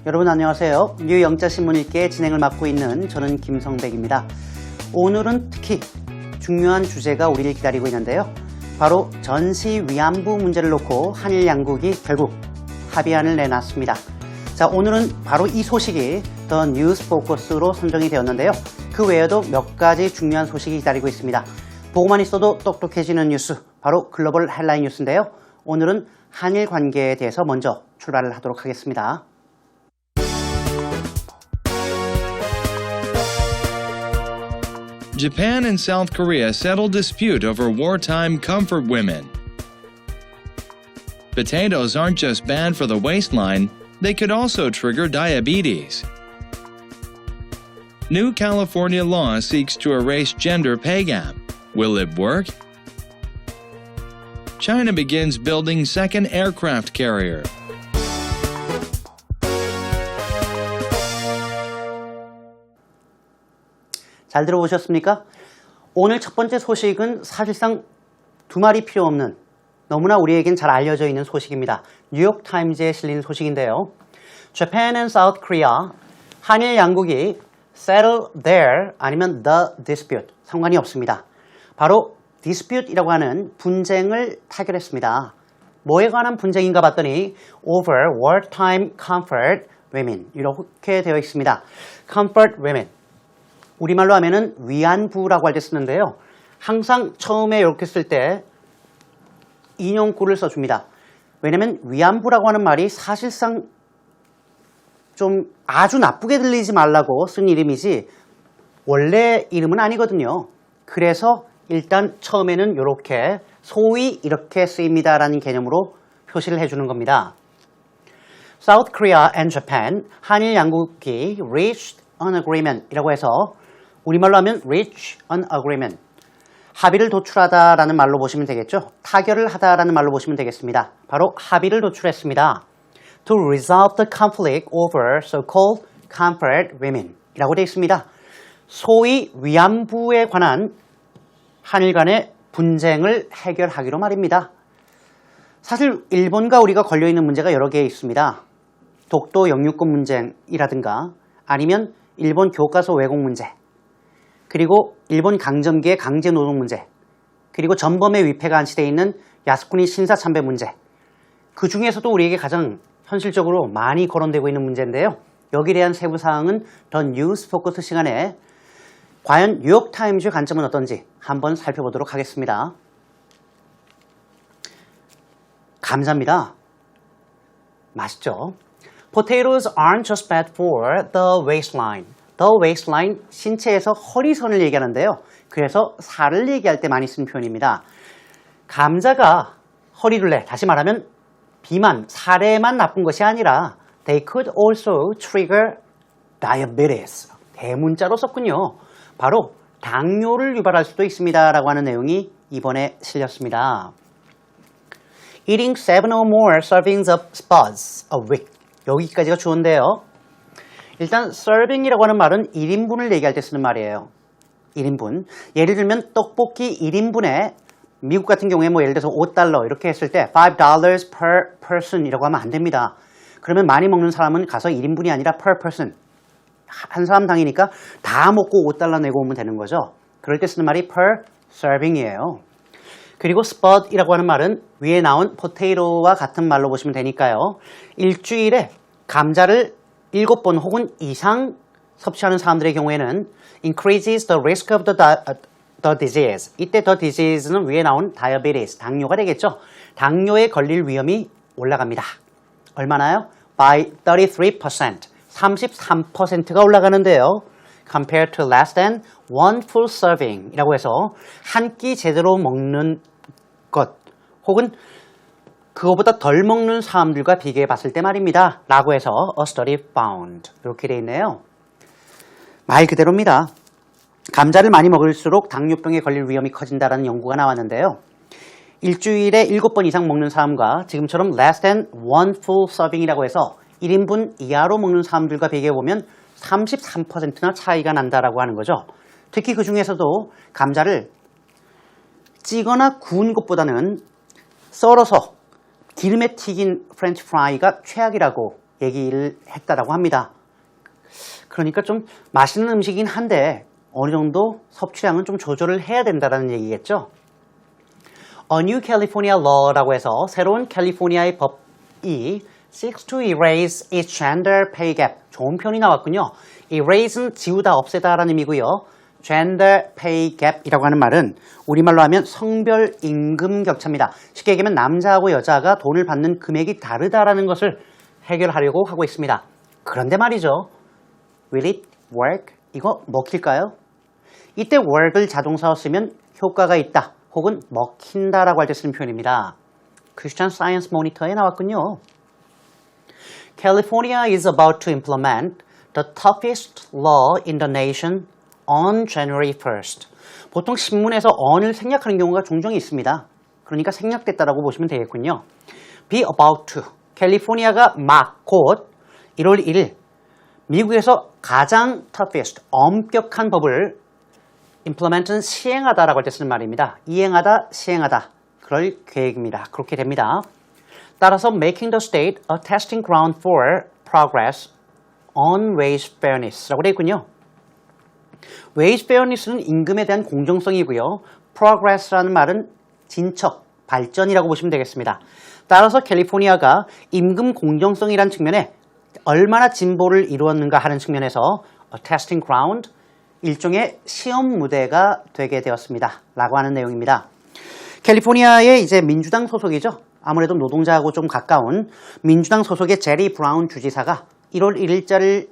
여러분 안녕하세요. 뉴영자신문 읽기의 진행을 맡고 있는 저는 김성백입니다. 오늘은 특히 중요한 주제가 우리를 기다리고 있는데요. 바로 전시 위안부 문제를 놓고 한일 양국이 결국 합의안을 내놨습니다. 자, 오늘은 바로 이 소식이 더 뉴스 포커스로 선정이 되었는데요. 그 외에도 몇 가지 중요한 소식이 기다리고 있습니다. 보고만 있어도 똑똑해지는 뉴스, 바로 글로벌 헬라인 뉴스인데요. 오늘은 한일 관계에 대해서 먼저 출발을 하도록 하겠습니다. Japan and South Korea settle dispute over wartime comfort women. Potatoes aren't just bad for the waistline, they could also trigger diabetes. New California law seeks to erase gender pay gap. Will it work? China begins building second aircraft carrier. 잘 들어보셨습니까? 오늘 첫 번째 소식은 사실상 두 말이 필요 없는 너무나 우리에겐 잘 알려져 있는 소식입니다. 뉴욕타임즈에 실린 소식인데요. Japan and South Korea, 한일 양국이 settle their 아니면 the dispute, 상관이 없습니다. 바로 dispute이라고 하는 분쟁을 타결했습니다. 뭐에 관한 분쟁인가 봤더니 over wartime comfort women 이렇게 되어 있습니다. comfort women. 우리말로 하면은 위안부라고 할 때 쓰는데요. 항상 처음에 이렇게 쓸 때 인용구를 써줍니다. 왜냐면 위안부라고 하는 말이 사실상 좀 아주 나쁘게 들리지 말라고 쓴 이름이지 원래 이름은 아니거든요. 그래서 일단 처음에는 이렇게 소위 이렇게 쓰입니다라는 개념으로 표시를 해주는 겁니다. South Korea and Japan, 한일 양국이 reached an agreement 이라고 해서 우리말로 하면 reach an agreement, 합의를 도출하다라는 말로 보시면 되겠죠. 타결을 하다라는 말로 보시면 되겠습니다. 바로 합의를 도출했습니다. To resolve the conflict over so-called comfort women 이라고 되어 있습니다. 소위 위안부에 관한 한일 간의 분쟁을 해결하기로 말입니다. 사실 일본과 우리가 걸려있는 문제가 여러 개 있습니다. 독도 영유권 문제이라든가 아니면 일본 교과서 왜곡 문제, 그리고 일본 강점기의 강제노동 문제, 그리고 전범의 위패가 안치되어 있는 야스쿠니 신사참배 문제, 그 중에서도 우리에게 가장 현실적으로 많이 거론되고 있는 문제인데요. 여기에 대한 세부 사항은 더 뉴스 포커스 시간에 과연 뉴욕타임즈의 관점은 어떤지 한번 살펴보도록 하겠습니다. 감자입니다. 맛있죠? Potatoes aren't just bad for the waistline. The waistline, 신체에서 허리선을 얘기하는데요. 그래서 살을 얘기할 때 많이 쓰는 표현입니다. 감자가 허리둘레, 다시 말하면 비만, 살에만 나쁜 것이 아니라 they could also trigger diabetes. 대문자로 썼군요. 바로 당뇨를 유발할 수도 있습니다. 라고 하는 내용이 이번에 실렸습니다. Eating 7 or more servings of spuds a week. 여기까지가 좋은데요. 일단 serving이라고 하는 말은 1인분을 얘기할 때 쓰는 말이에요. 1인분. 예를 들면 떡볶이 1인분에 미국 같은 경우에 뭐 예를 들어서 $5 이렇게 했을 때 $5 per person 이라고 하면 안 됩니다. 그러면 많이 먹는 사람은 가서 1인분이 아니라 per person. 한 사람당이니까 다 먹고 $5 내고 오면 되는 거죠. 그럴 때 쓰는 말이 per serving이에요. 그리고 spud이라고 하는 말은 위에 나온 potato와 같은 말로 보시면 되니까요. 일주일에 감자를 7번 혹은 이상 섭취하는 사람들의 경우에는 increases the risk of the disease. 이때 the disease는 위에 나온 diabetes, 당뇨가 되겠죠. 당뇨에 걸릴 위험이 올라갑니다. 얼마나요? By 33%. 33%가 올라가는데요. Compared to less than one full serving 이라고 해서 한 끼 제대로 먹는 것 혹은 그거보다 덜 먹는 사람들과 비교해 봤을 때 말입니다. 라고 해서 a study found 이렇게 되어 있네요. 말 그대로입니다. 감자를 많이 먹을수록 당뇨병에 걸릴 위험이 커진다는 연구가 나왔는데요. 일주일에 7번 이상 먹는 사람과 지금처럼 less than one full serving이라고 해서 1인분 이하로 먹는 사람들과 비교해보면 33%나 차이가 난다라고 하는 거죠. 특히 그 중에서도 감자를 찌거나 구운 것보다는 썰어서 기름에 튀긴 프렌치 프라이가 최악이라고 얘기를 했다라고 합니다. 그러니까 좀 맛있는 음식이긴 한데 어느 정도 섭취량은 좀 조절을 해야 된다는 얘기겠죠. A New California Law라고 해서 새로운 캘리포니아의 법이 seeks to erase its gender pay gap. 좋은 표현이 나왔군요. erase는 지우다, 없애다 라는 의미고요. gender pay gap이라고 하는 말은 우리말로 하면 성별 임금 격차입니다. 쉽게 얘기하면 남자하고 여자가 돈을 받는 금액이 다르다라는 것을 해결하려고 하고 있습니다. 그런데 말이죠. Will it work? 이거 먹힐까요? 이때 work을 자동사로 쓰면 효과가 있다 혹은 먹힌다라고 할 때 쓰는 표현입니다. Christian Science Monitor에 나왔군요. California is about to implement the toughest law in the nation on January 1st. 보통 신문에서 on을 생략하는 경우가 종종 있습니다. 그러니까 생략됐다라고 보시면 되겠군요. Be about to. 캘리포니아가 막 곧 1월 1일 미국에서 가장 toughest, 엄격한 법을 implement는 시행하다라고 할 때 쓰는 말입니다. 이행하다, 시행하다. 그럴 계획입니다. 그렇게 됩니다. 따라서 making the state a testing ground for progress on wage fairness라고 되어 있군요. wage fairness는 임금에 대한 공정성이고요. progress라는 말은 진척, 발전이라고 보시면 되겠습니다. 따라서 캘리포니아가 임금 공정성이라는 측면에 얼마나 진보를 이루었는가 하는 측면에서 a testing ground, 일종의 시험 무대가 되게 되었습니다. 라고 하는 내용입니다. 캘리포니아의 이제 민주당 소속이죠. 아무래도 노동자하고 좀 가까운 민주당 소속의 제리 브라운 주지사가 1월 1일자를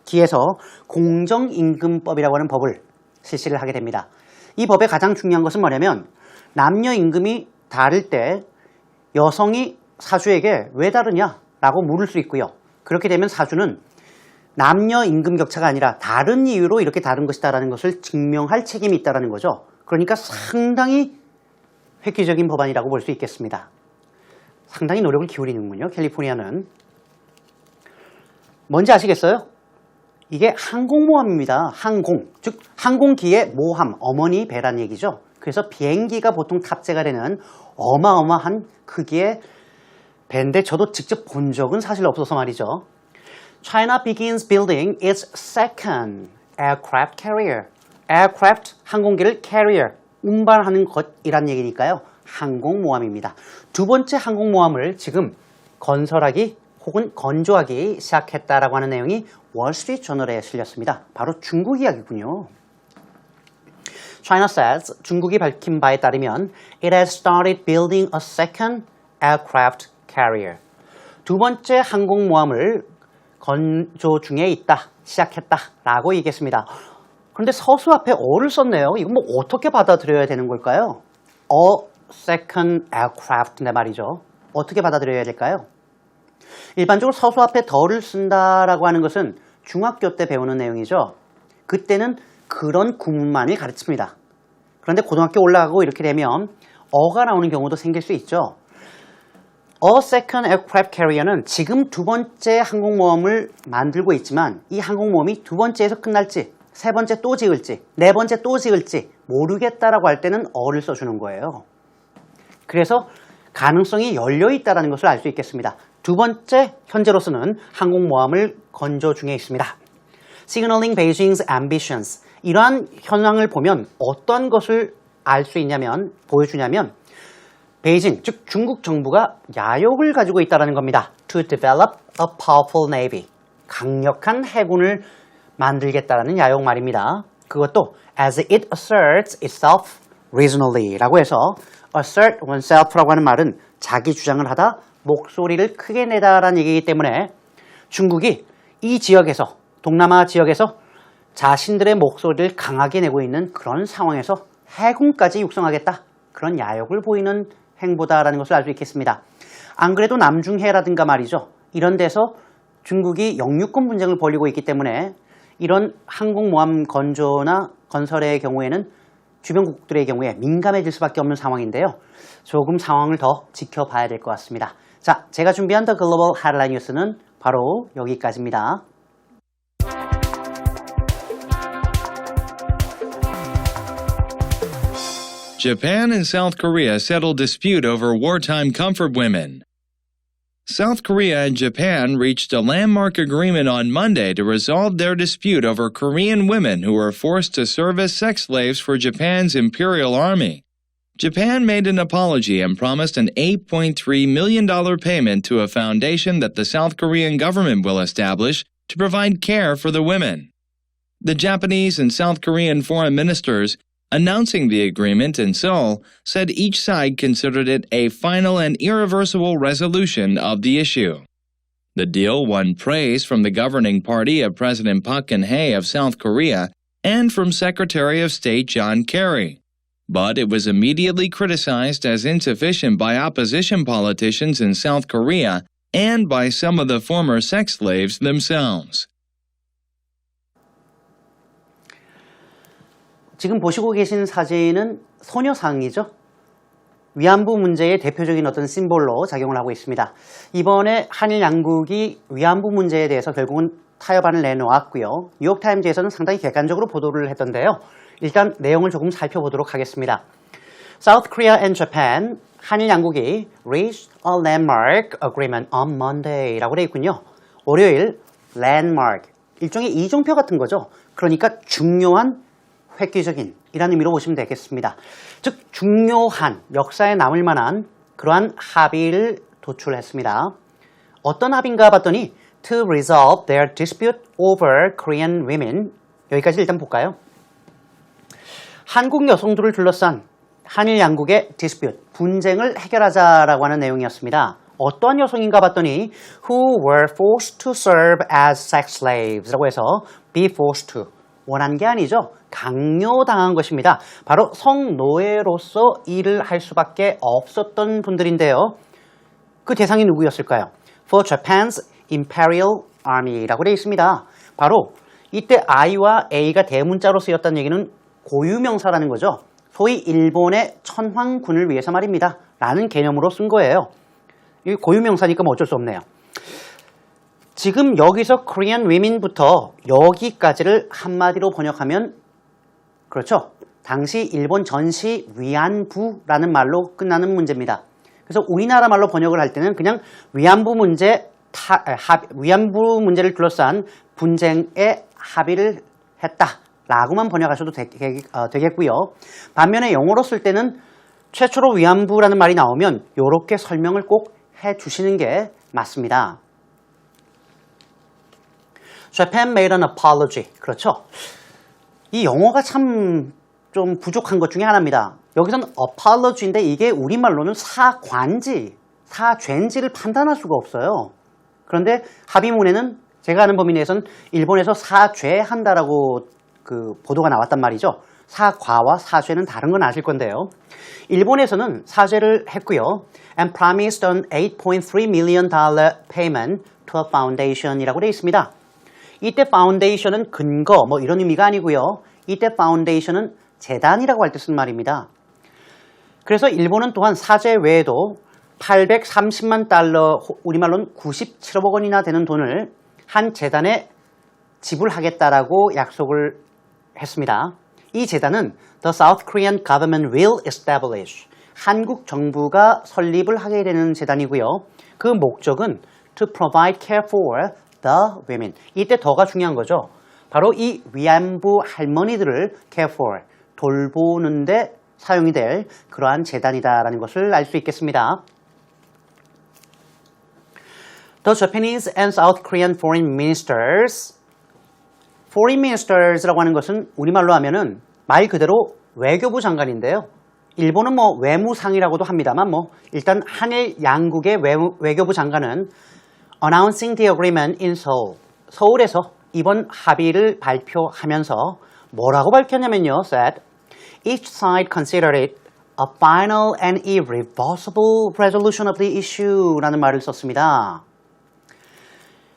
기해서 공정임금법이라고 하는 법을 실시를 하게 됩니다. 이 법의 가장 중요한 것은 뭐냐면 남녀 임금이 다를 때 여성이 사주에게 왜 다르냐라고 물을 수 있고요. 그렇게 되면 사주는 남녀 임금 격차가 아니라 다른 이유로 이렇게 다른 것이다라는 것을 증명할 책임이 있다는 거죠. 그러니까 상당히 획기적인 법안이라고 볼 수 있겠습니다. 상당히 노력을 기울이는군요. 캘리포니아는. 뭔지 아시겠어요? 이게 항공모함입니다. 항공, 즉 항공기의 모함, 어머니 배란 얘기죠. 그래서 비행기가 보통 탑재가 되는 어마어마한 크기의 배인데 저도 직접 본 적은 사실 없어서 말이죠. China begins building its second aircraft carrier. aircraft, 항공기를 carrier, 운반하는 것이란 얘기니까요. 항공모함입니다. 두 번째 항공모함을 지금 건설하기 혹은 건조하기 시작했다라고 하는 내용이 월스트리트 저널에 실렸습니다. 바로 중국 이야기군요. China says, 중국이 밝힌 바에 따르면 it has started building a second aircraft carrier. 두 번째 항공모함을 건조 중에 있다, 시작했다라고 얘기했습니다. 그런데 서수 앞에 어를 썼네요. 이건 뭐 어떻게 받아들여야 되는 걸까요? A second aircraft인데 말이죠. 어떻게 받아들여야 될까요? 일반적으로 서수 앞에 더를 쓴다라고 하는 것은 중학교 때 배우는 내용이죠. 그때는 그런 구문만을 가르칩니다. 그런데 고등학교 올라가고 이렇게 되면 어가 나오는 경우도 생길 수 있죠. A second aircraft carrier는 지금 두 번째 항공모함을 만들고 있지만 이 항공모함이 두 번째에서 끝날지 세 번째 또 지을지 네 번째 또 지을지 모르겠다라고 할 때는 어를 써주는 거예요. 그래서 가능성이 열려있다는 것을 알 수 있겠습니다. 두 번째 현재로서는 항공모함을 건조 중에 있습니다. Signaling Beijing's ambitions. 이러한 현황을 보면 어떤 것을 알 수 있냐면 보여주냐면 베이징, 즉 중국 정부가 야욕을 가지고 있다는 겁니다. To develop a powerful navy. 강력한 해군을 만들겠다라는 야욕 말입니다. 그것도 as it asserts itself regionally 라고 해서 assert oneself라고 하는 말은 자기 주장을 하다 목소리를 크게 내다라는 얘기이기 때문에 중국이 이 지역에서 동남아 지역에서 자신들의 목소리를 강하게 내고 있는 그런 상황에서 해군까지 육성하겠다. 그런 야욕을 보이는 행보다라는 것을 알 수 있겠습니다. 안 그래도 남중해라든가 말이죠. 이런 데서 중국이 영유권 분쟁을 벌이고 있기 때문에 이런 항공모함 건조나 건설의 경우에는 주변국들의 경우에 민감해질 수밖에 없는 상황인데요. 조금 상황을 더 지켜봐야 될 것 같습니다. 자, 제가 준비한 더 글로벌 헤드라인 뉴스는 바로 여기까지입니다. Japan and South Korea settle dispute over wartime comfort women. South Korea and Japan reached a landmark agreement on Monday to resolve their dispute over Korean women who were forced to serve as sex slaves for Japan's Imperial Army. Japan made an apology and promised an $8.3 million payment to a foundation that the South Korean government will establish to provide care for the women. The Japanese and South Korean foreign ministers, announcing the agreement in Seoul, said each side considered it a final and irreversible resolution of the issue. The deal won praise from the governing party of President Park Geun-hye of South Korea and from Secretary of State John Kerry. But it was immediately criticized as insufficient by opposition politicians in South Korea and by some of the former sex slaves themselves. 지금 보시고 계신 사진은 소녀상이죠. 위안부 문제의 대표적인 어떤 심볼로 작용을 하고 있습니다. 이번에 한일 양국이 위안부 문제에 대해서 결국은 타협안을 내놓았고요. 뉴욕타임즈에서는 상당히 객관적으로 보도를 했던데요. 일단 내용을 조금 살펴보도록 하겠습니다. South Korea and Japan, 한일 양국이 reached a landmark agreement on Monday라고 되어 있군요. 월요일 landmark, 일종의 이정표 같은 거죠. 그러니까 중요한, 획기적인 이라는 의미로 보시면 되겠습니다. 즉 중요한, 역사에 남을 만한 그러한 합의를 도출했습니다. 어떤 합의인가 봤더니 to resolve their dispute over Korean women, 여기까지 일단 볼까요? 한국 여성들을 둘러싼 한일 양국의 dispute, 분쟁을 해결하자라고 하는 내용이었습니다. 어떠한 여성인가 봤더니 who were forced to serve as sex slaves라고 해서 be forced to, 원한 게 아니죠. 강요당한 것입니다. 바로 성노예로서 일을 할 수밖에 없었던 분들인데요. 그 대상이 누구였을까요? For Japan's Imperial Army라고 되어 있습니다. 바로 이때 I와 A가 대문자로 쓰였다는 얘기는 고유명사라는 거죠. 소위 일본의 천황군을 위해서 말입니다. 라는 개념으로 쓴 거예요. 이 고유명사니까 뭐 어쩔 수 없네요. 지금 여기서 Korean women부터 여기까지를 한마디로 번역하면 그렇죠. 당시 일본 전시 위안부라는 말로 끝나는 문제입니다. 그래서 우리나라 말로 번역을 할 때는 그냥 위안부 문제를 둘러싼 분쟁에 합의를 했다라고만 번역하셔도 되겠고요. 반면에 영어로 쓸 때는 최초로 위안부라는 말이 나오면 이렇게 설명을 꼭 해주시는 게 맞습니다. Japan made an apology. 그렇죠. 이 영어가 참 좀 부족한 것 중에 하나입니다. 여기서는 apology인데 이게 우리말로는 사과인지 사죄인지를 판단할 수가 없어요. 그런데 합의문에는 제가 아는 범위 내에서는 일본에서 사죄한다라고 그 보도가 나왔단 말이죠. 사과와 사죄는 다른 건 아실 건데요. 일본에서는 사죄를 했고요. And promised an $8.3 million payment to a foundation이라고 되어 있습니다. 이때 foundation은 근거 뭐 이런 의미가 아니고요. 이때 foundation은 재단이라고 할 때 쓴 말입니다. 그래서 일본은 또한 사죄 외에도 830만 달러, 우리말로는 97억 원이나 되는 돈을 한 재단에 지불하겠다라고 약속을 했습니다. 이 재단은 The South Korean Government will establish, 한국 정부가 설립을 하게 되는 재단이고요. 그 목적은 to provide care for the women. 이때 더가 중요한 거죠. 바로 이 위안부 할머니들을 care for, 돌보는데 사용이 될 그러한 재단이다라는 것을 알 수 있겠습니다. The Japanese and South Korean foreign ministers, foreign ministers라고 하는 것은 우리말로 하면은 말 그대로 외교부 장관인데요. 일본은 뭐 외무상이라고도 합니다만 뭐 일단 한일 양국의 외교부 장관은 announcing the agreement in Seoul, 서울에서 이번 합의를 발표하면서 뭐라고 밝혔냐면요. said each side considered it a final and irreversible resolution of the issue 라는 말을 썼습니다.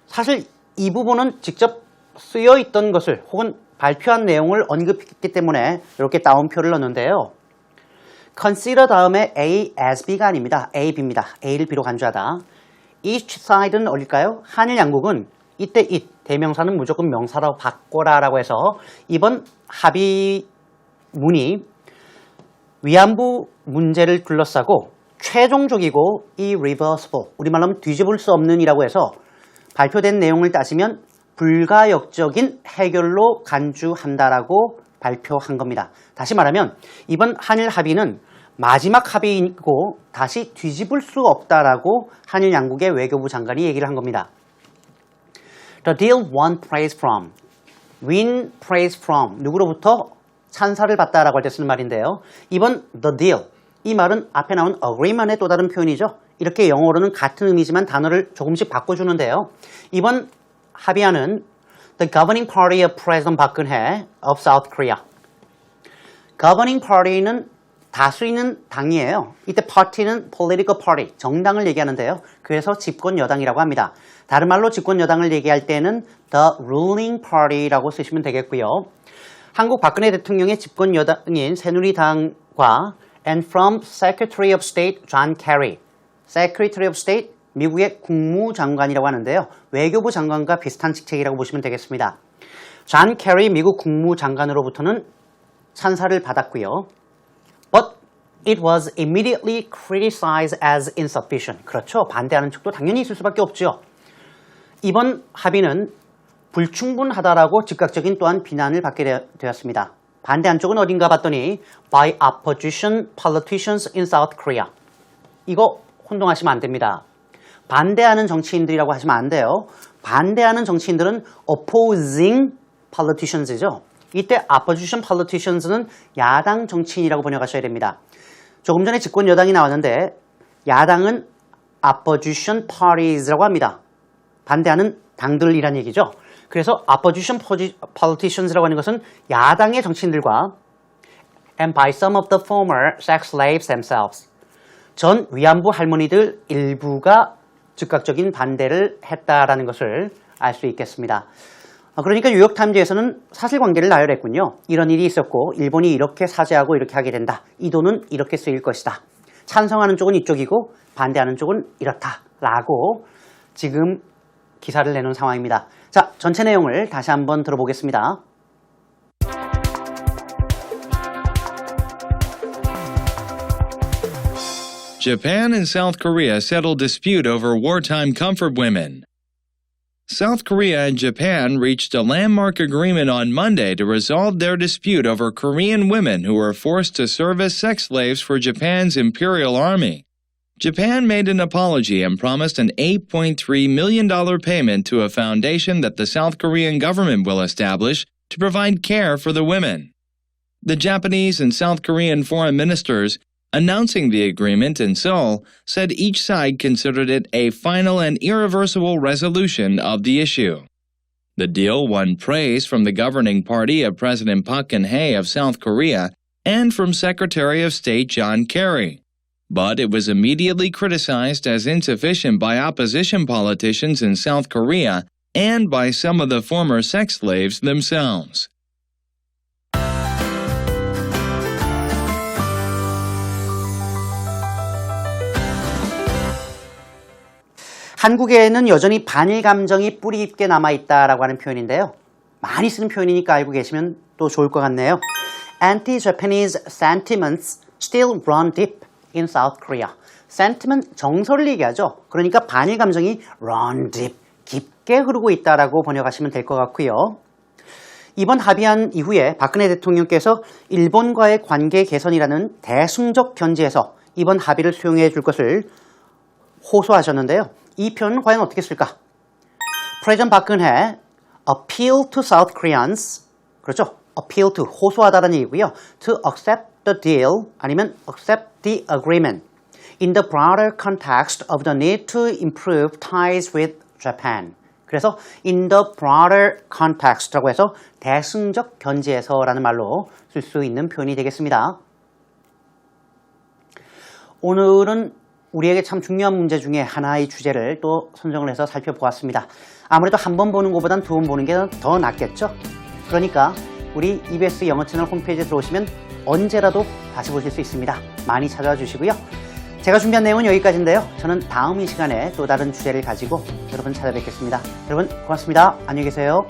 사실 이 부분은 직접 쓰여 있던 것을 혹은 발표한 내용을 언급했기 때문에 이렇게 따옴표를 넣는데요. consider 다음에 A as B가 아닙니다. A, B입니다. A를 B로 간주하다. each side는 어딜까요? 한일 양국은 이때 it, 대명사는 무조건 명사로 바꿔라라고 해서 이번 합의문이 위안부 문제를 둘러싸고 최종적이고 irreversible, 우리말로 하면 뒤집을 수 없는 이라고 해서 발표된 내용을 따지면 불가역적인 해결로 간주한다라고 발표한 겁니다. 다시 말하면 이번 한일 합의는 마지막 합의이고 다시 뒤집을 수 없다라고 한일 양국의 외교부 장관이 얘기를 한 겁니다. The deal won praise from, win praise from, 누구로부터 찬사를 받다라고 할 때 쓰는 말인데요. 이번 the deal, 이 말은 앞에 나온 agreement의 또 다른 표현이죠. 이렇게 영어로는 같은 의미지만 단어를 조금씩 바꿔주는데요. 이번 합의안은 the governing party of President Park Geun-hye of South Korea. governing party는 다수 있는 당이에요. 이때 party는 political party, 정당을 얘기하는데요. 그래서 집권 여당이라고 합니다. 다른 말로 집권 여당을 얘기할 때는 the ruling party라고 쓰시면 되겠고요. 한국 박근혜 대통령의 집권 여당인 새누리당과 and from Secretary of State John Kerry. Secretary of State, 미국의 국무장관이라고 하는데요. 외교부 장관과 비슷한 직책이라고 보시면 되겠습니다. 존 캐리 미국 국무장관으로부터는 찬사를 받았고요. But it was immediately criticized as insufficient. 그렇죠. 반대하는 측도 당연히 있을 수밖에 없죠. 이번 합의는 불충분하다라고 즉각적인 또한 비난을 받게 되었습니다. 반대한 쪽은 어딘가 봤더니 by opposition politicians in South Korea. 이거 혼동하시면 안 됩니다. 반대하는 정치인들이라고 하시면 안 돼요. 반대하는 정치인들은 opposing politicians이죠. 이때 opposition politicians는 야당 정치인이라고 번역하셔야 됩니다. 조금 전에 집권 여당이 나왔는데 야당은 opposition parties라고 합니다. 반대하는 당들이란 얘기죠. 그래서 opposition politicians라고 하는 것은 야당의 정치인들과 and by some of the former sex slaves themselves. 전 위안부 할머니들 일부가 즉각적인 반대를 했다라는 것을 알 수 있겠습니다. 그러니까 뉴욕타임즈에서는 사실관계를 나열했군요. 이런 일이 있었고 일본이 이렇게 사죄하고 이렇게 하게 된다. 이 돈은 이렇게 쓰일 것이다. 찬성하는 쪽은 이쪽이고 반대하는 쪽은 이렇다라고 지금 기사를 내놓은 상황입니다. 자, 전체 내용을 다시 한번 들어보겠습니다. Japan and South Korea settle dispute over wartime comfort women. South Korea and Japan reached a landmark agreement on Monday to resolve their dispute over Korean women who were forced to serve as sex slaves for Japan's Imperial Army. Japan made an apology and promised an $8.3 million payment to a foundation that the South Korean government will establish to provide care for the women. The Japanese and South Korean foreign ministers, announcing the agreement in Seoul, said each side considered it a final and irreversible resolution of the issue. The deal won praise from the governing party of President Park Geun-hye of South Korea and from Secretary of State John Kerry. But it was immediately criticized as insufficient by opposition politicians in South Korea and by some of the former sex slaves themselves. 한국에는 여전히 반일 감정이 뿌리 깊게 남아있다라고 하는 표현인데요. 많이 쓰는 표현이니까 알고 계시면 또 좋을 것 같네요. Anti-Japanese sentiments still run deep in South Korea. sentiment, 정서를 얘기하죠. 그러니까 반일 감정이 run deep, 깊게 흐르고 있다라고 번역하시면 될 것 같고요. 이번 합의안 이후에 박근혜 대통령께서 일본과의 관계 개선이라는 대승적 견지에서 이번 합의를 수용해 줄 것을 호소하셨는데요. 이 표현은 과연 어떻게 쓸까? President Park Geun-hye appeal to South Koreans, 그렇죠? appeal to, 호소하다라는 얘기고요. to accept the deal, 아니면 accept the agreement in the broader context of the need to improve ties with Japan. 그래서 in the broader context라고 해서 대승적 견지에서라는 말로 쓸 수 있는 표현이 되겠습니다. 오늘은 우리에게 참 중요한 문제 중에 하나의 주제를 또 선정을 해서 살펴보았습니다. 아무래도 한 번 보는 것보단 두 번 보는 게 더 낫겠죠? 그러니까 우리 EBS 영어 채널 홈페이지에 들어오시면 언제라도 다시 보실 수 있습니다. 많이 찾아와 주시고요. 제가 준비한 내용은 여기까지인데요. 저는 다음 이 시간에 또 다른 주제를 가지고 여러분 찾아뵙겠습니다. 여러분 고맙습니다. 안녕히 계세요.